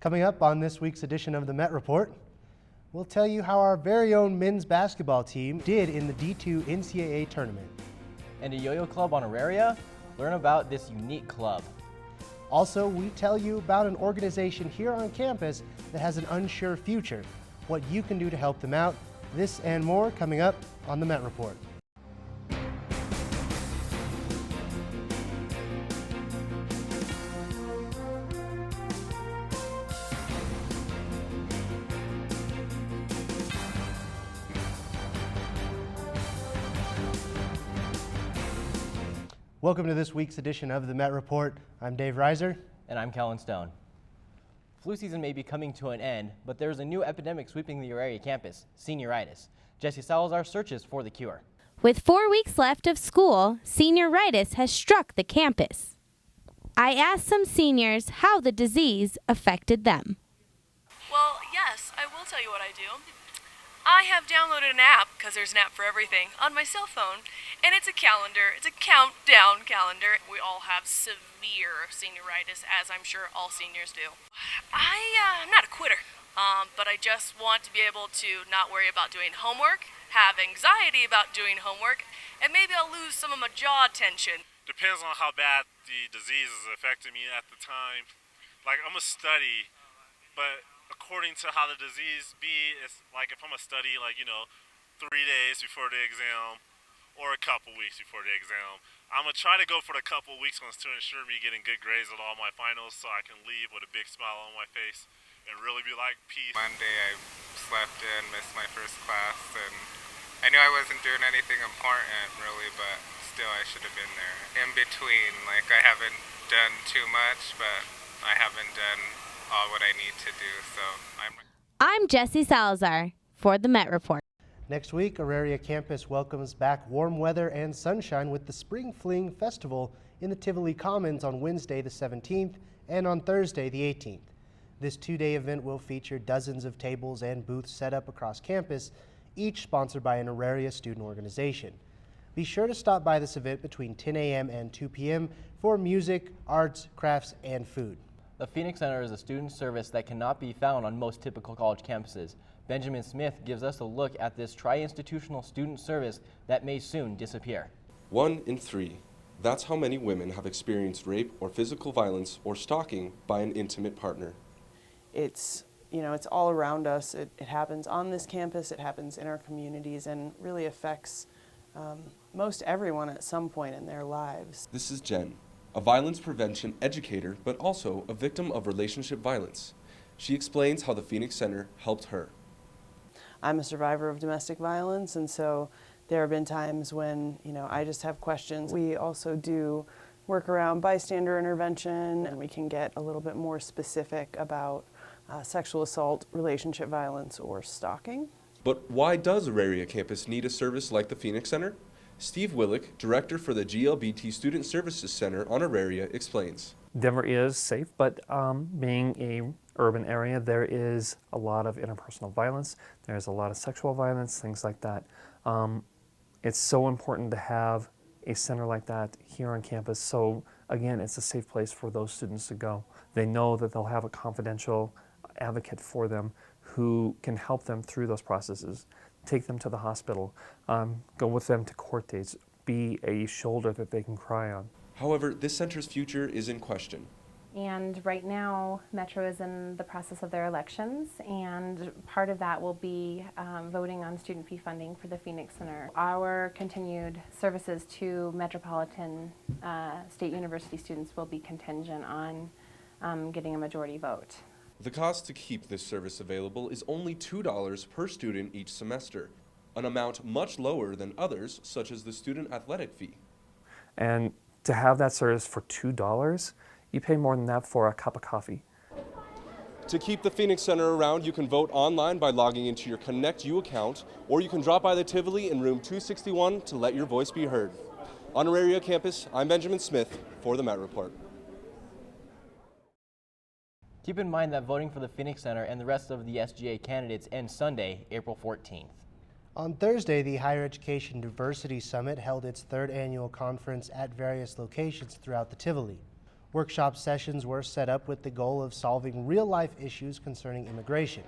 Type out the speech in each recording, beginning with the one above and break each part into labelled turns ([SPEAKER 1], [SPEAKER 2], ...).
[SPEAKER 1] Coming up on this week's edition of the Met Report, we'll tell you how our very own men's basketball team did in the D2 NCAA tournament.
[SPEAKER 2] And a yo-yo club honoraria? Learn about this unique club.
[SPEAKER 1] Also, we tell you about an organization here on campus that has an unsure future, what you can do to help them out. This and more coming up on the Met Report. Welcome to this week's edition of the Met Report. I'm Dave Reiser.
[SPEAKER 2] And I'm Kellan Stone. Flu season may be coming to an end, but there's a new epidemic sweeping the area campus, senioritis. Jesse Salazar searches for the cure.
[SPEAKER 3] With 4 weeks left of school, senioritis has struck the campus. I asked some seniors how the disease affected them.
[SPEAKER 4] Well, yes, I will tell you what I do. I have downloaded an app, because there's an app for everything, on my cell phone, and it's a calendar. It's a countdown calendar. We all have severe senioritis, as I'm sure all seniors do. I'm not a quitter, but I just want to be able to not worry about doing homework, have anxiety about doing homework, and maybe I'll lose some of my jaw tension.
[SPEAKER 5] Depends on how bad the disease is affecting me at the time. Like, I'm a study, but according to how the disease be, it's like if I'm a study, 3 days before the exam or a couple weeks before the exam, I'm going to try to go for the couple weeks ones to ensure me getting good grades at all my finals so I can leave with a big smile on my face and really be like, peace.
[SPEAKER 6] Monday I slept in, missed my first class, and I knew I wasn't doing anything important really, but still I should have been there. In between, I haven't done too much, but I haven't done all what I need to do, so
[SPEAKER 3] I'm Jesse Salazar for the Met Report.
[SPEAKER 1] Next week, Auraria campus welcomes back warm weather and sunshine with the Spring Fling Festival in the Tivoli Commons on Wednesday the 17th and on Thursday the 18th. This two-day event will feature dozens of tables and booths set up across campus, each sponsored by an Auraria student organization. Be sure to stop by this event between 10 a.m. and 2 p.m. for music, arts, crafts, and food.
[SPEAKER 2] The Phoenix Center is a student service that cannot be found on most typical college campuses. Benjamin Smith gives us a look at this tri-institutional student service that may soon disappear.
[SPEAKER 7] 1 in 3. That's how many women have experienced rape or physical violence or stalking by an intimate partner.
[SPEAKER 8] It's all around us. It happens on this campus, it happens in our communities, and really affects most everyone at some point in their lives.
[SPEAKER 7] This is Jen, a violence prevention educator, but also a victim of relationship violence. She explains how the Phoenix Center helped her.
[SPEAKER 8] I'm a survivor of domestic violence, and so there have been times when, I just have questions. We also do work around bystander intervention, and we can get a little bit more specific about sexual assault, relationship violence, or stalking.
[SPEAKER 7] But why does Auraria campus need a service like the Phoenix Center? Steve Willick, director for the GLBT Student Services Center on Auraria, explains.
[SPEAKER 9] Denver is safe, but being a urban area, there is a lot of interpersonal violence. There's a lot of sexual violence, things like that. It's so important to have a center like that here on campus. So again, it's a safe place for those students to go. They know that they'll have a confidential advocate for them who can help them through those processes, take them to the hospital, go with them to court dates, be a shoulder that they can cry on.
[SPEAKER 7] However, this center's future is in question.
[SPEAKER 10] And right now, Metro is in the process of their elections, and part of that will be voting on student fee funding for the Phoenix Center. Our continued services to Metropolitan State University students will be contingent on getting a majority vote.
[SPEAKER 7] The cost to keep this service available is only $2 per student each semester, an amount much lower than others, such as the student athletic fee.
[SPEAKER 9] And to have that service for $2, you pay more than that for a cup of coffee.
[SPEAKER 7] To keep the Phoenix Center around, you can vote online by logging into your ConnectU account, or you can drop by the Tivoli in room 261 to let your voice be heard. On Auraria campus, I'm Benjamin Smith for the Met Report.
[SPEAKER 2] Keep in mind that voting for the Phoenix Center and the rest of the SGA candidates ends Sunday, April 14th.
[SPEAKER 1] On Thursday, the Higher Education Diversity Summit held its third annual conference at various locations throughout the Tivoli. Workshop sessions were set up with the goal of solving real-life issues concerning immigration.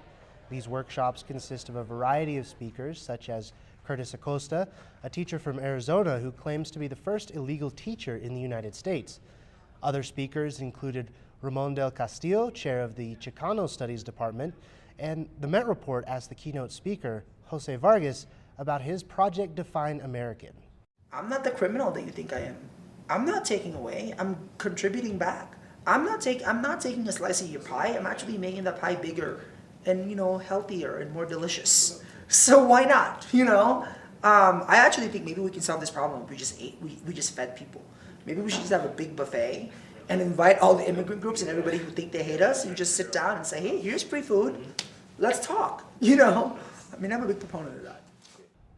[SPEAKER 1] These workshops consist of a variety of speakers, such as Curtis Acosta, a teacher from Arizona who claims to be the first illegal teacher in the United States. Other speakers included Ramon del Castillo, chair of the Chicano Studies Department, and the Met Report asked the keynote speaker, Jose Vargas, about his Project Define American.
[SPEAKER 11] I'm not the criminal that you think I am. I'm not taking away, I'm contributing back. I'm not taking a slice of your pie, I'm actually making the pie bigger and, healthier and more delicious. So why not, I actually think maybe we can solve this problem if we just fed people. Maybe we should just have a big buffet and invite all the immigrant groups and everybody who think they hate us and just sit down and say, hey, here's free food, let's talk, I'm a big proponent of that.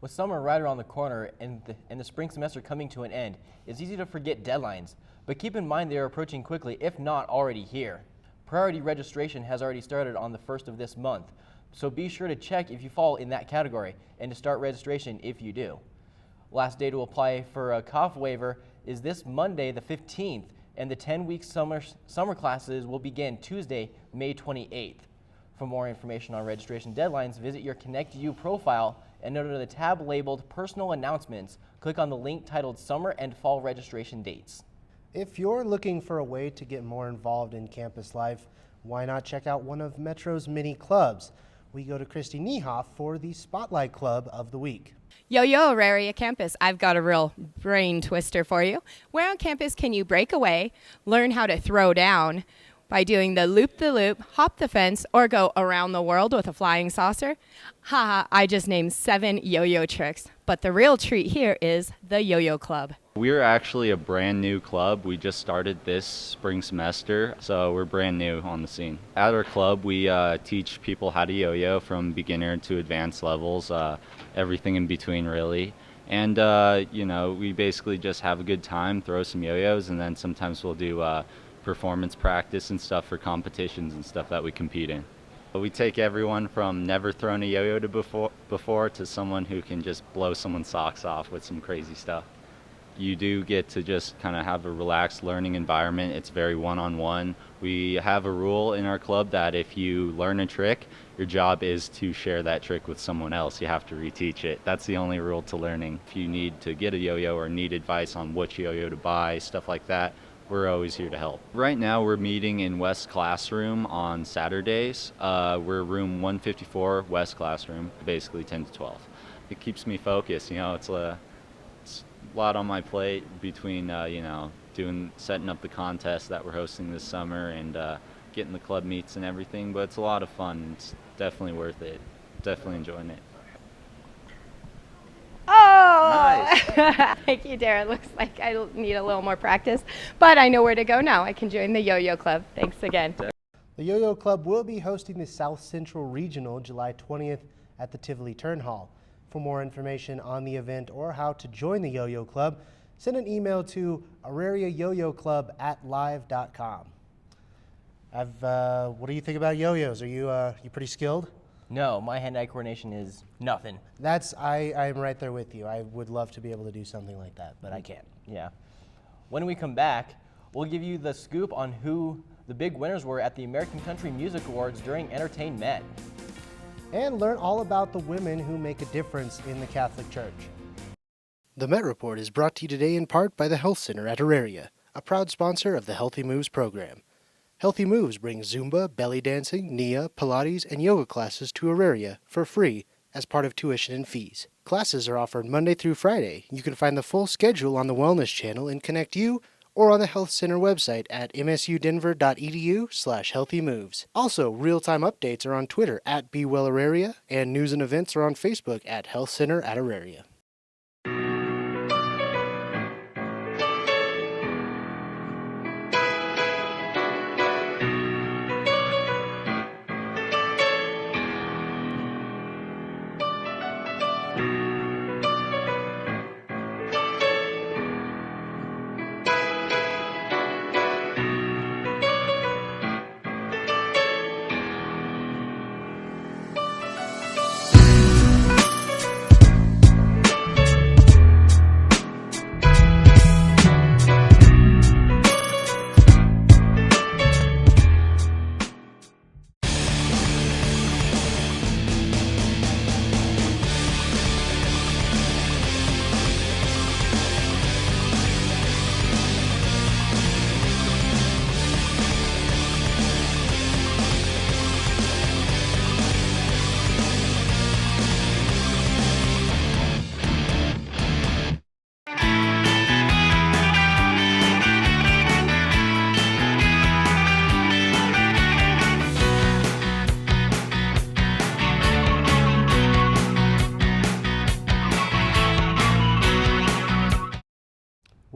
[SPEAKER 2] With summer right around the corner and the spring semester coming to an end, it's easy to forget deadlines, but keep in mind they are approaching quickly, if not already here. Priority registration has already started on the 1st of this month, so be sure to check if you fall in that category and to start registration if you do. Last day to apply for a COF waiver is this Monday, the 15th, and the 10-week summer classes will begin Tuesday, May 28th. For more information on registration deadlines, visit your ConnectU profile and under the tab labeled Personal Announcements, click on the link titled Summer and Fall Registration Dates.
[SPEAKER 1] If you're looking for a way to get more involved in campus life, why not check out one of Metro's mini clubs? We go to Christy Niehoff for the Spotlight Club of the Week.
[SPEAKER 12] Yo, Auraria campus, I've got a real brain twister for you. Where on campus can you break away, learn how to throw down by doing the loop-the-loop, hop the fence, or go around the world with a flying saucer? Haha, I just named 7 yo-yo tricks. But the real treat here is the Yo-Yo Club.
[SPEAKER 13] We're actually a brand new club. We just started this spring semester, so we're brand new on the scene. At our club, we teach people how to yo-yo from beginner to advanced levels, everything in between really. And, we basically just have a good time, throw some yo-yos, and then sometimes we'll do performance practice and stuff for competitions and stuff that we compete in. We take everyone from never thrown a yo-yo to before to someone who can just blow someone's socks off with some crazy stuff. You do get to just kind of have a relaxed learning environment. It's very one-on-one. We have a rule in our club that if you learn a trick, your job is to share that trick with someone else. You have to reteach it. That's the only rule to learning. If you need to get a yo-yo or need advice on which yo-yo to buy, stuff like that, we're always here to help. Right now we're meeting in West Classroom on Saturdays. We're room 154, West Classroom, basically 10 to 12. It keeps me focused, it's a lot on my plate between, setting up the contest that we're hosting this summer and getting the club meets and everything, but it's a lot of fun. It's definitely worth it. Definitely enjoying it.
[SPEAKER 12] Oh! Nice. Thank you, Darren. Looks like I need a little more practice, but I know where to go now. I can join the Yo-Yo Club. Thanks again.
[SPEAKER 1] The Yo-Yo Club will be hosting the South Central Regional July 20th at the Tivoli Turn Hall. For more information on the event or how to join the Yo-Yo Club, send an email to aurariayoyoclub@live.com. What do you think about yo-yos? Are you pretty skilled?
[SPEAKER 2] No, my hand-eye coordination is nothing.
[SPEAKER 1] I'm right there with you. I would love to be able to do something like that, but I can't.
[SPEAKER 2] Yeah. When we come back, we'll give you the scoop on who the big winners were at the American Country Music Awards during EntertainMET.
[SPEAKER 1] And learn all about the women who make a difference in the Catholic Church. The Met Report is brought to you today in part by the Health Center at Auraria, a proud sponsor of the Healthy Moves program. Healthy Moves brings Zumba, belly dancing, Nia, Pilates, and yoga classes to Auraria for free as part of tuition and fees. Classes are offered Monday through Friday. You can find the full schedule on the Wellness channel in ConnectU or on the Health Center website at msudenver.edu/healthymoves. Also, real-time updates are on Twitter at BeWellAuraria, and news and events are on Facebook at Health Center at Auraria.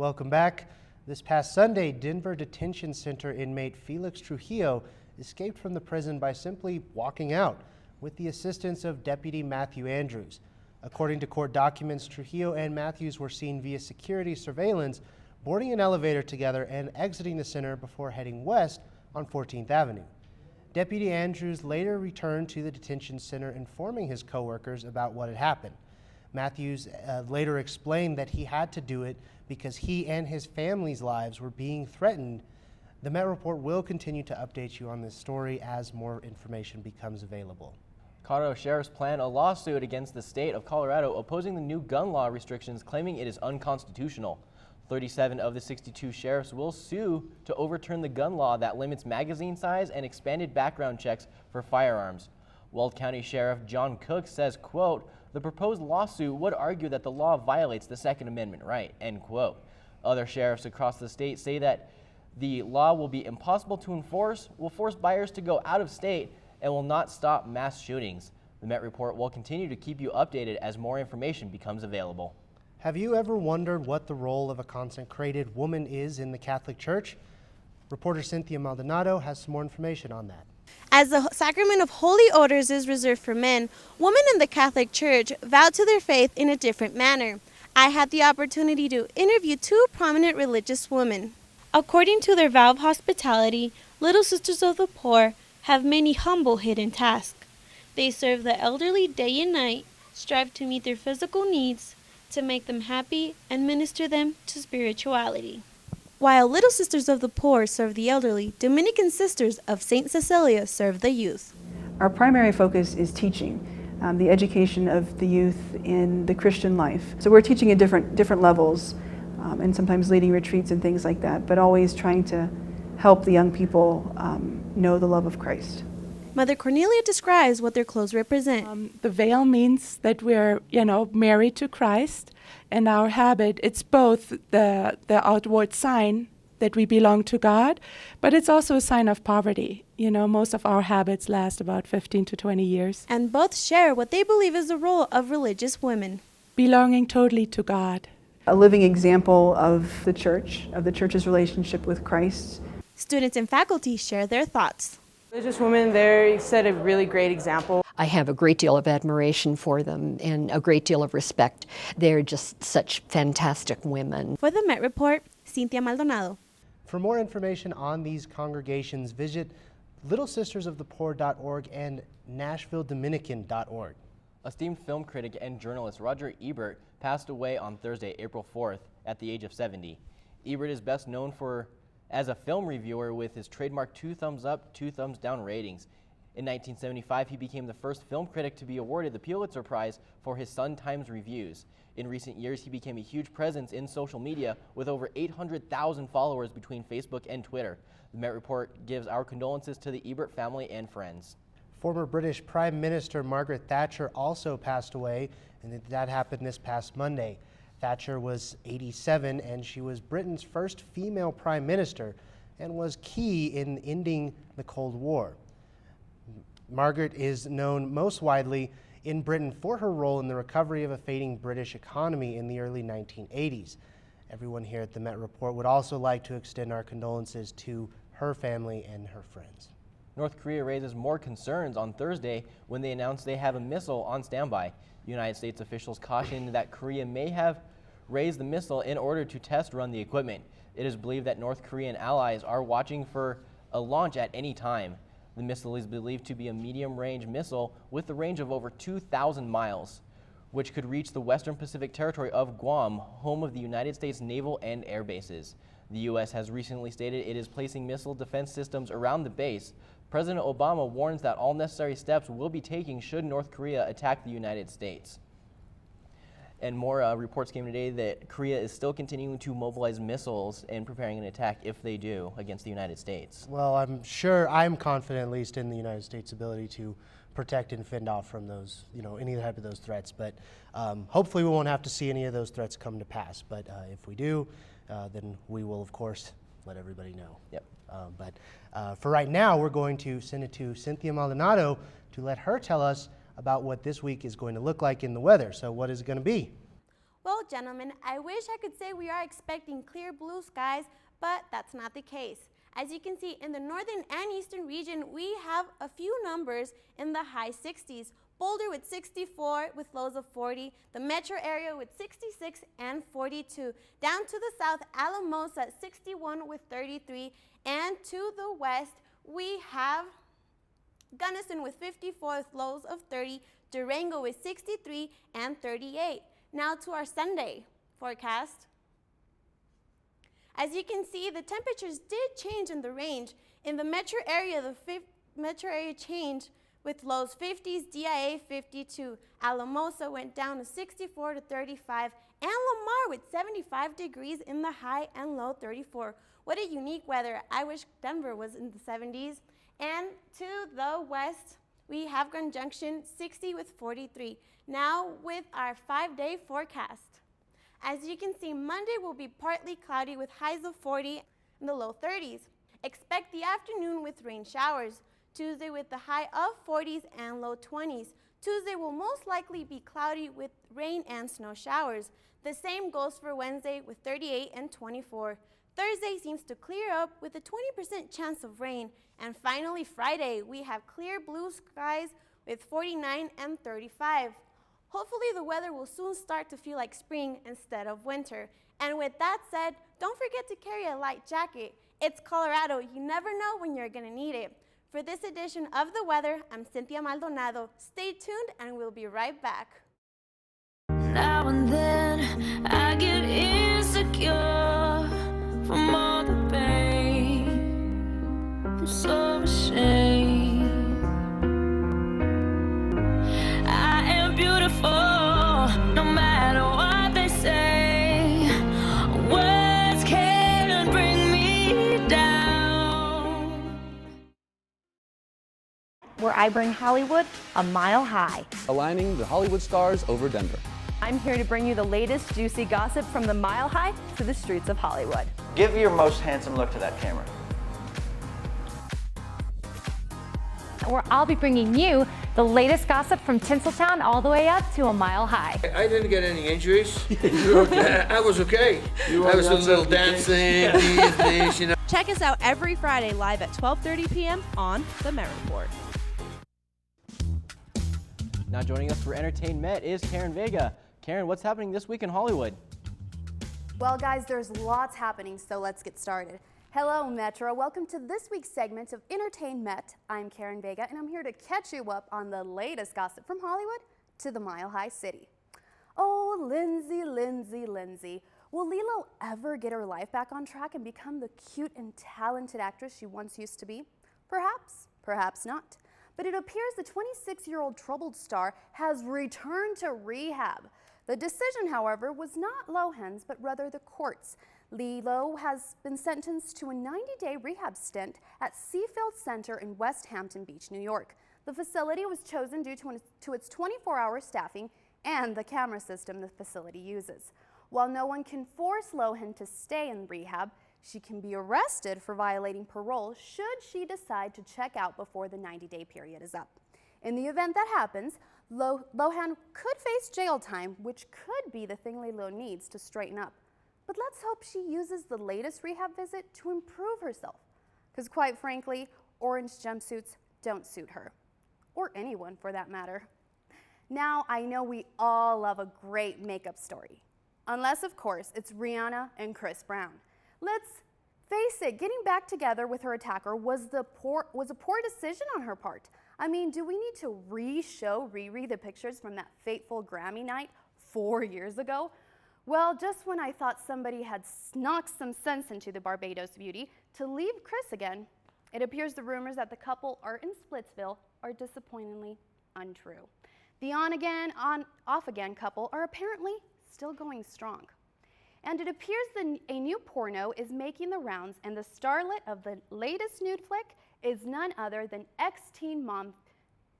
[SPEAKER 1] Welcome back. This past Sunday, Denver Detention Center inmate Felix Trujillo escaped from the prison by simply walking out with the assistance of Deputy Matthew Andrews. According to court documents, Trujillo and Matthews were seen via security surveillance boarding an elevator together and exiting the center before heading west on 14th Avenue. Deputy Andrews later returned to the detention center informing his coworkers about what had happened. Matthews later explained that he had to do it because he and his family's lives were being threatened. The Met Report will continue to update you on this story as more information becomes available.
[SPEAKER 2] Colorado sheriffs plan a lawsuit against the state of Colorado opposing the new gun law restrictions, claiming it is unconstitutional. 37 of the 62 sheriffs will sue to overturn the gun law that limits magazine size and expanded background checks for firearms. Weld County Sheriff John Cook says, quote, "The proposed lawsuit would argue that the law violates the Second Amendment right," end quote. Other sheriffs across the state say that the law will be impossible to enforce, will force buyers to go out of state, and will not stop mass shootings. The Met Report will continue to keep you updated as more information becomes available.
[SPEAKER 1] Have you ever wondered what the role of a consecrated woman is in the Catholic Church? Reporter Cynthia Maldonado has some more information on that.
[SPEAKER 14] As the sacrament of holy orders is reserved for men, women in the Catholic Church vow to their faith in a different manner. I had the opportunity to interview two prominent religious women. According to their vow of hospitality, Little Sisters of the Poor have many humble hidden tasks. They serve the elderly day and night, strive to meet their physical needs, to make them happy, and minister them to spirituality. While Little Sisters of the Poor serve the elderly, Dominican Sisters of St. Cecilia serve the youth.
[SPEAKER 15] Our primary focus is teaching, the education of the youth in the Christian life. So we're teaching at different levels, and sometimes leading retreats and things like that, but always trying to help the young people know the love of Christ.
[SPEAKER 14] Mother Cornelia describes what their clothes represent.
[SPEAKER 16] The veil means that we're, married to Christ, and our habit, it's both the outward sign that we belong to God, but it's also a sign of poverty. Most of our habits last about 15 to 20 years.
[SPEAKER 14] And both share what they believe is the role of religious women.
[SPEAKER 16] Belonging totally to God.
[SPEAKER 15] A living example of the church's relationship with Christ.
[SPEAKER 14] Students and faculty share their thoughts.
[SPEAKER 17] Religious women, they set a really great example.
[SPEAKER 18] I have a great deal of admiration for them and a great deal of respect. They're just such fantastic women.
[SPEAKER 14] For the Met Report, Cynthia Maldonado.
[SPEAKER 1] For more information on these congregations, visit littlesistersofthepoor.org and nashvilledominican.org.
[SPEAKER 2] Esteemed film critic and journalist Roger Ebert passed away on Thursday, April 4th, at the age of 70. Ebert is best known as a film reviewer with his trademark 2 thumbs up, 2 thumbs down ratings. In 1975, he became the first film critic to be awarded the Pulitzer Prize for his Sun-Times reviews. In recent years, he became a huge presence in social media with over 800,000 followers between Facebook and Twitter. The Met Report gives our condolences to the Ebert family and friends.
[SPEAKER 1] Former British Prime Minister Margaret Thatcher also passed away, and that happened this past Monday. Thatcher was 87, and she was Britain's first female prime minister and was key in ending the Cold War. Margaret is known most widely in Britain for her role in the recovery of a fading British economy in the early 1980s. Everyone here at the Met Report would also like to extend our condolences to her family and her friends.
[SPEAKER 2] North Korea raises more concerns on Thursday when they announced they have a missile on standby. United States officials cautioned that Korea may have raised the missile in order to test run the equipment. It is believed that North Korean allies are watching for a launch at any time. The missile is believed to be a medium-range missile with a range of over 2,000 miles, which could reach the western Pacific territory of Guam, home of the United States naval and air bases. The U.S. has recently stated it is placing missile defense systems around the base. President Obama warns that all necessary steps will be taken should North Korea attack the United States. And more reports came today that Korea is still continuing to mobilize missiles and preparing an attack if they do against the United States.
[SPEAKER 1] Well, I'm confident at least in the United States' ability to protect and fend off from those, any type of those threats. But hopefully we won't have to see any of those threats come to pass. But if we do, then we will, of course, let everybody know.
[SPEAKER 2] Yep.
[SPEAKER 1] But for right now, we're going to send it to Cynthia Maldonado to let her tell us about what this week is going to look like in the weather. So what is it going to be?
[SPEAKER 14] Well, gentlemen, I wish I could say we are expecting clear blue skies, but that's not the case. As you can see, in the northern and eastern region, we have a few numbers in the high 60s. Boulder with 64 with lows of 40, the metro area with 66 and 42. Down to the south, Alamosa at 61 with 33, and to the west, we have Gunnison with 54 with lows of 30, Durango with 63 and 38. Now to our Sunday forecast. As you can see, the temperatures did change in the range. In the metro area, the metro area changed with lows 50s, DIA 52. Alamosa went down to 64 to 35, and Lamar with 75 degrees in the high and low 34. What a unique weather. I wish Denver was in the 70s. And to the west, we have Grand Junction 60 with 43. Now with our 5-day forecast. As you can see, Monday will be partly cloudy with highs of 40 and the low 30s. Expect the afternoon with rain showers. Tuesday with the high of 40s and low 20s. Tuesday will most likely be cloudy with rain and snow showers. The same goes for Wednesday with 38 and 24. Thursday seems to clear up with a 20% chance of rain. And finally, Friday, we have clear blue skies with 49 and 35. Hopefully the weather will soon start to feel like spring instead of winter. And with that said, don't forget to carry a light jacket. It's Colorado. You never know when you're gonna need it. For this edition of The Weather, I'm Cynthia Maldonado. Stay tuned and we'll be right back.
[SPEAKER 19] Now and then I get insecure from all the pain. I'm so ashamed. I am beautiful, no matter what they say. Words can't bring me down.
[SPEAKER 20] Where I bring Hollywood a mile high.
[SPEAKER 21] Aligning the Hollywood stars over Denver.
[SPEAKER 20] I'm here to bring you the latest juicy gossip from the mile high to the streets of Hollywood.
[SPEAKER 22] Give your most handsome look to that camera.
[SPEAKER 23] Where I'll be bringing you the latest gossip from Tinseltown all the way up to a mile high.
[SPEAKER 24] I didn't get any injuries. I was okay. I was a little dancing, things, you know.
[SPEAKER 25] Check us out every Friday live at 12:30 p.m. on The Met Report.
[SPEAKER 2] Now joining us for EntertainMET is Karen Vega. Karen, what's happening this week in Hollywood?
[SPEAKER 26] Well, guys, there's lots happening, so let's get started. Hello, Metro. Welcome to this week's segment of EntertainMET. I'm Karen Vega, and I'm here to catch you up on the latest gossip from Hollywood to the Mile High City. Oh, Lindsay, Lindsay, Lindsay. Will Lilo ever get her life back on track and become the cute and talented actress she once used to be? Perhaps, perhaps not. But it appears the 26-year-old troubled star has returned to rehab. The decision, however, was not Lohan's, but rather the court's. Lilo has been sentenced to a 90-day rehab stint at Seafield Center in West Hampton Beach, New York. The facility was chosen due to its 24-hour staffing and the camera system the facility uses. While no one can force Lohan to stay in rehab, she can be arrested for violating parole should she decide to check out before the 90-day period is up. In the event that happens, Lohan could face jail time, which could be the thing Lilo needs to straighten up. But let's hope she uses the latest rehab visit to improve herself. Because quite frankly, orange jumpsuits don't suit her. Or anyone for that matter. Now, I know we all love a great makeup story. Unless, of course, it's Rihanna and Chris Brown. Let's face it, getting back together with her attacker was a poor decision on her part. I mean, do we need to re-show Riri the pictures from that fateful Grammy night 4 years ago? Well, just when I thought somebody had knocked some sense into the Barbados beauty to leave Chris again, it appears the rumors that the couple are in Splitsville are disappointingly untrue. The on-again, off-again couple are apparently still going strong. And it appears a new porno is making the rounds, and the starlet of the latest nude flick is none other than ex-teen mom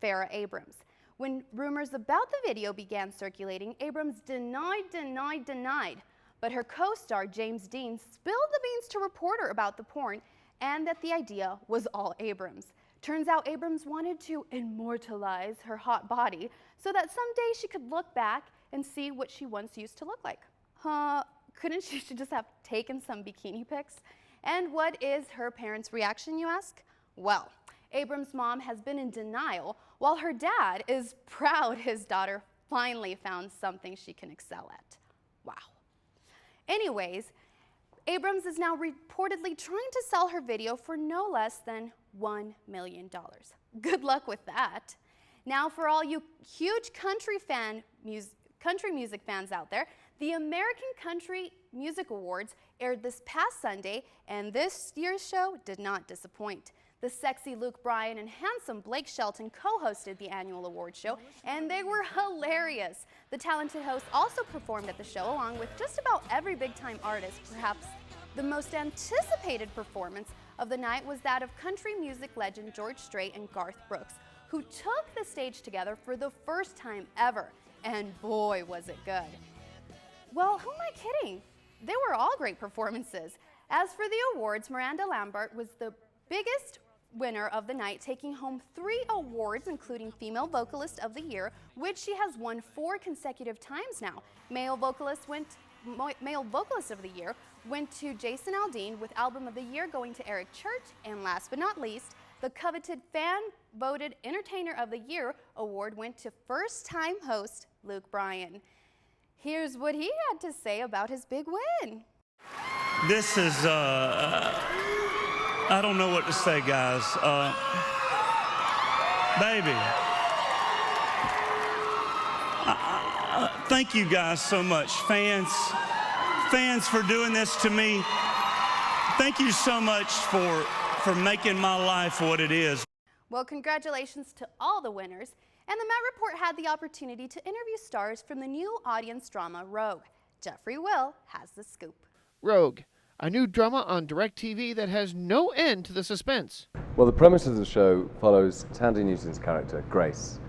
[SPEAKER 26] Farrah Abrams. When rumors about the video began circulating, Abrams denied. But her co-star, James Dean, spilled the beans to a reporter about the porn and that the idea was all Abrams. Turns out Abrams wanted to immortalize her hot body so that someday she could look back and see what she once used to look like. Couldn't she just have taken some bikini pics? And what is her parents' reaction, you ask? Well, Abram's mom has been in denial, while her dad is proud his daughter finally found something she can excel at. Wow. Anyways, Abrams is now reportedly trying to sell her video for no less than $1 million. Good luck with that. Now, for all you huge country music fans out there, the American Country Music Awards aired this past Sunday, and this year's show did not disappoint. The sexy Luke Bryan and handsome Blake Shelton co-hosted the annual award show, and they were hilarious. The talented hosts also performed at the show along with just about every big-time artist. Perhaps the most anticipated performance of the night was that of country music legend George Strait and Garth Brooks, who took the stage together for the first time ever, and boy was it good. Well, who am I kidding? They were all great performances. As for the awards, Miranda Lambert was the biggest winner of the night, taking home 3 awards, including Female Vocalist of the Year, which she has won 4 consecutive times now. Male Vocalist of the Year went to Jason Aldean, with Album of the Year going to Eric Church, and last but not least, the coveted fan-voted Entertainer of the Year award went to first-time host Luke Bryan. Here's what he had to say about his big win.
[SPEAKER 3] This is, I don't know what to say, guys. Baby, thank you guys so much. Fans for doing this to me. Thank you so much for making my life what it is.
[SPEAKER 26] Well, congratulations to all the winners. And the Met Report had the opportunity to interview stars from the new audience drama Rogue. Jeffrey Will has the scoop.
[SPEAKER 4] Rogue, a new drama on DirecTV that has no end to the suspense.
[SPEAKER 21] Well, the premise of the show follows Tandy Newton's character, Grace,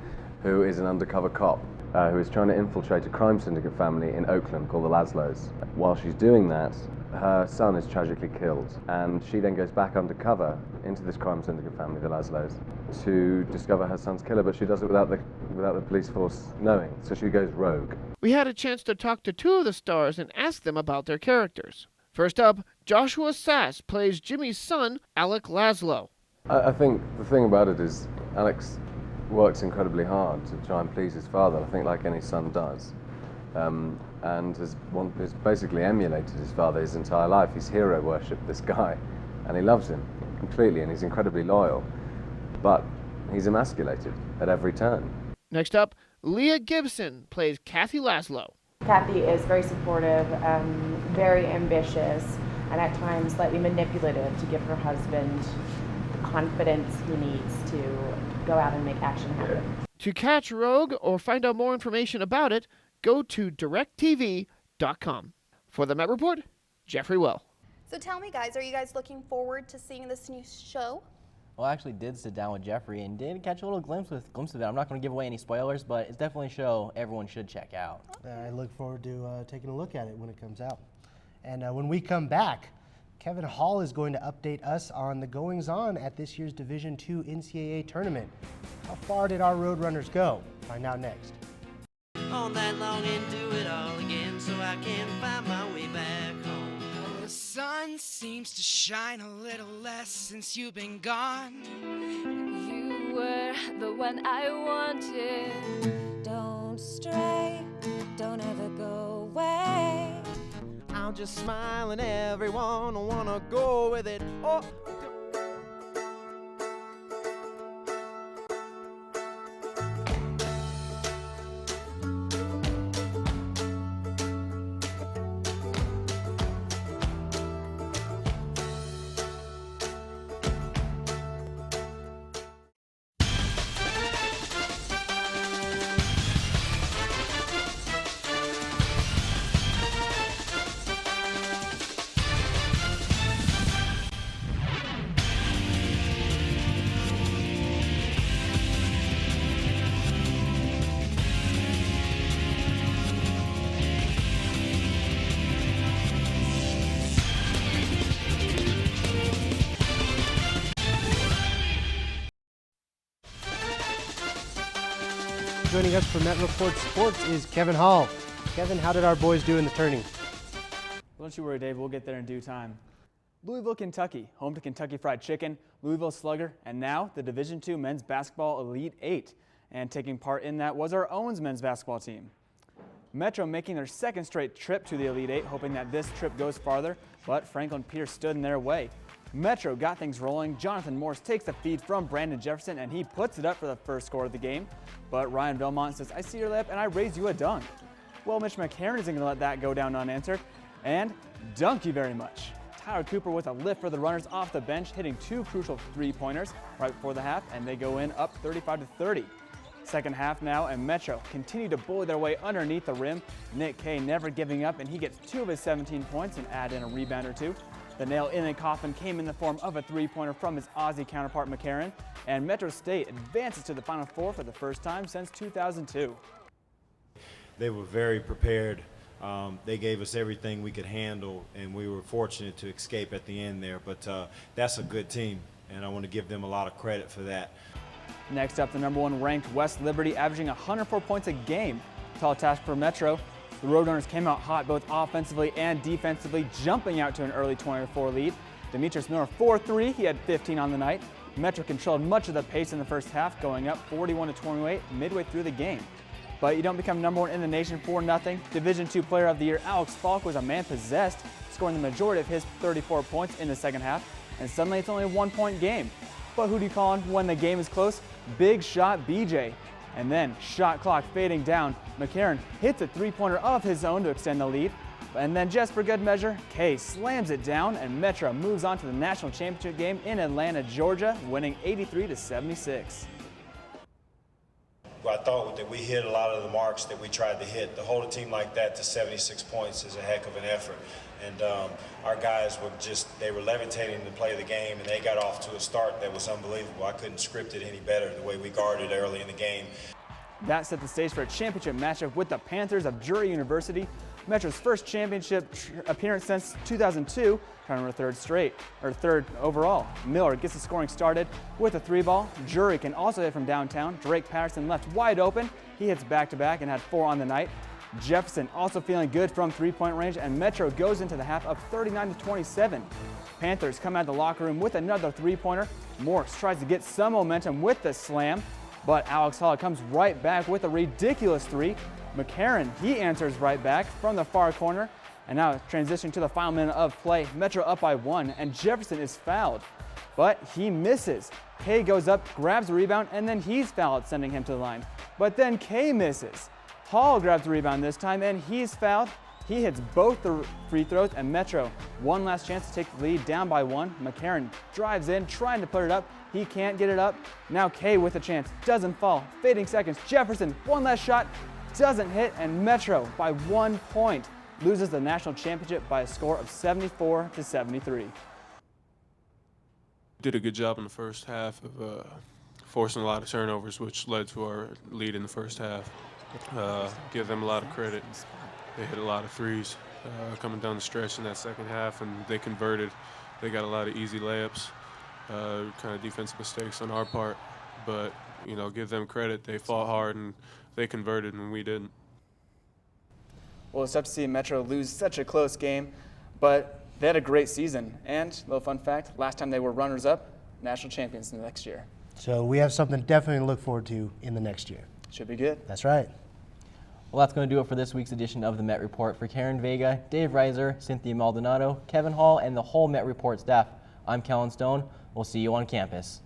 [SPEAKER 21] who is an undercover cop who is trying to infiltrate a crime syndicate family in Oakland called the Laszlos. While she's doing that, her son is tragically killed, and she then goes back undercover into this crime syndicate family, the Laszlos, to discover her son's killer, but she does it without the police force knowing, so she goes rogue.
[SPEAKER 4] We had a chance to talk to 2 of the stars and ask them about their characters. First up, Joshua Sass plays Jimmy's son, Alec Laszlo.
[SPEAKER 21] I think the thing about it is Alex works incredibly hard to try and please his father, I think like any son does. And has basically emulated his father his entire life. He's hero worshipped this guy, and he loves him completely, and he's incredibly loyal. But he's emasculated at every turn.
[SPEAKER 4] Next up, Leah Gibson plays Kathy Laszlo.
[SPEAKER 5] Kathy is very supportive, very ambitious, and at times slightly manipulative to give her husband the confidence he needs to go out and make action happen.
[SPEAKER 4] To catch Rogue or find out more information about it, go to directtv.com. For the Met Report, Jeffrey Will.
[SPEAKER 26] So tell me, guys, are you guys looking forward to seeing this new show?
[SPEAKER 2] Well, I actually did sit down with Jeffrey and did catch a little glimpse of it. I'm not going to give away any spoilers, but it's definitely a show everyone should check out.
[SPEAKER 1] I look forward to taking a look at it when it comes out. And when we come back, Kevin Hall is going to update us on the goings-on at this year's Division II NCAA tournament. How far did our Roadrunners go? Find out next.
[SPEAKER 6] All night long and do it all again so I can find my way back home.
[SPEAKER 8] The sun seems to shine a little less since you've been gone.
[SPEAKER 19] You were the one I wanted. Don't stray, don't ever go away.
[SPEAKER 6] I'll just smile and everyone will wanna go with it. Oh.
[SPEAKER 1] Joining us for Met Report Sports is Kevin Hall. Kevin, how did our boys do in the tourney?
[SPEAKER 7] Well, don't you worry, Dave. We'll get there in due time. Louisville, Kentucky, home to Kentucky Fried Chicken, Louisville Slugger, and now the Division II Men's Basketball Elite Eight. And taking part in that was our Owens men's basketball team. Metro making their second straight trip to the Elite Eight, hoping that this trip goes farther, but Franklin Pierce stood in their way. Metro got things rolling. Jonathan Morse takes the feed from Brandon Jefferson, and he puts it up for the first score of the game. But Ryan Belmont says, "I see your lip, and I raise you a dunk." Well, Mitch McCarron isn't going to let that go down unanswered. And dunk you very much. Tyler Cooper with a lift for the runners off the bench, hitting two crucial three-pointers right before the half, and they go in up 35-30. Second half now, and Metro continue to bully their way underneath the rim. Nick Kay never giving up, and he gets 2 of his 17 points and add in a rebound or 2. The nail in the coffin came in the form of a three-pointer from his Aussie counterpart McCarron, and Metro State advances to the Final Four for the first time since 2002.
[SPEAKER 9] They were very prepared. They gave us everything we could handle, and we were fortunate to escape at the end there. But that's a good team, and I want to give them a lot of credit for that.
[SPEAKER 7] Next up, the #1 ranked West Liberty, averaging 104 points a game. Tall task for Metro. The Roadrunners came out hot both offensively and defensively, jumping out to an early 24 lead. Demetrius Miller 4-3, he had 15 on the night. Metro controlled much of the pace in the first half, going up 41-28 midway through the game. But you don't become #1 in the nation for nothing. Division II Player of the Year Alex Falk was a man possessed, scoring the majority of his 34 points in the second half, and suddenly it's only a 1-point game. But who do you call on when the game is close? Big shot BJ. And then, shot clock fading down, McCarron hits a three-pointer of his own to extend the lead. And then just for good measure, Kay slams it down, and Metro moves on to the national championship game in Atlanta, Georgia, winning 83-76.
[SPEAKER 9] I thought that we hit a lot of the marks that we tried to hit. To hold a team like that to 76 points is a heck of an effort. And our guys were they were levitating to play the game, and they got off to a start that was unbelievable. I couldn't script it any better the way we guarded early in the game.
[SPEAKER 7] That set the stage for a championship matchup with the Panthers of Drury University. Metro's first championship appearance since 2002, turning their third overall. Miller gets the scoring started with a 3-ball. Drury can also hit from downtown. Drake Patterson left wide open. He hits back-to-back and had 4 on the night. Jefferson also feeling good from 3-point range, and Metro goes into the half up 39-27. Panthers come out of the locker room with another 3-pointer. Morse tries to get some momentum with the slam, but Alex Hall comes right back with a ridiculous 3. McCarron, he answers right back from the far corner. And now transitioning to the final minute of play, Metro up by 1, and Jefferson is fouled. But he misses. Kay goes up, grabs the rebound, and then he's fouled, sending him to the line. But then Kay misses. Hall grabs the rebound this time, and he's fouled. He hits both the free throws, and Metro, one last chance to take the lead, down by 1. McCarron drives in, trying to put it up. He can't get it up. Now Kay with a chance, doesn't fall. Fading seconds, Jefferson, one last shot, doesn't hit, and Metro, by 1 point, loses the national championship by a score of 74-73.
[SPEAKER 10] Did a good job in the first half of forcing a lot of turnovers, which led to our lead in the first half. Give them a lot of credit. They hit a lot of threes coming down the stretch in that second half, and they converted. They got a lot of easy layups, kind of defensive mistakes on our part, but give them credit. They fought hard and they converted, and we didn't.
[SPEAKER 7] Well, it's tough to see Metro lose such a close game, but they had a great season. And, a little fun fact, last time they were runners-up, national champions the next year.
[SPEAKER 1] So we have something definitely to look forward to in the next year.
[SPEAKER 7] Should be good.
[SPEAKER 1] That's right.
[SPEAKER 2] Well, that's going to do it for this week's edition of the Met Report. For Karen Vega, Dave Reiser, Cynthia Maldonado, Kevin Hall, and the whole Met Report staff, I'm Kellan Stone. We'll see you on campus.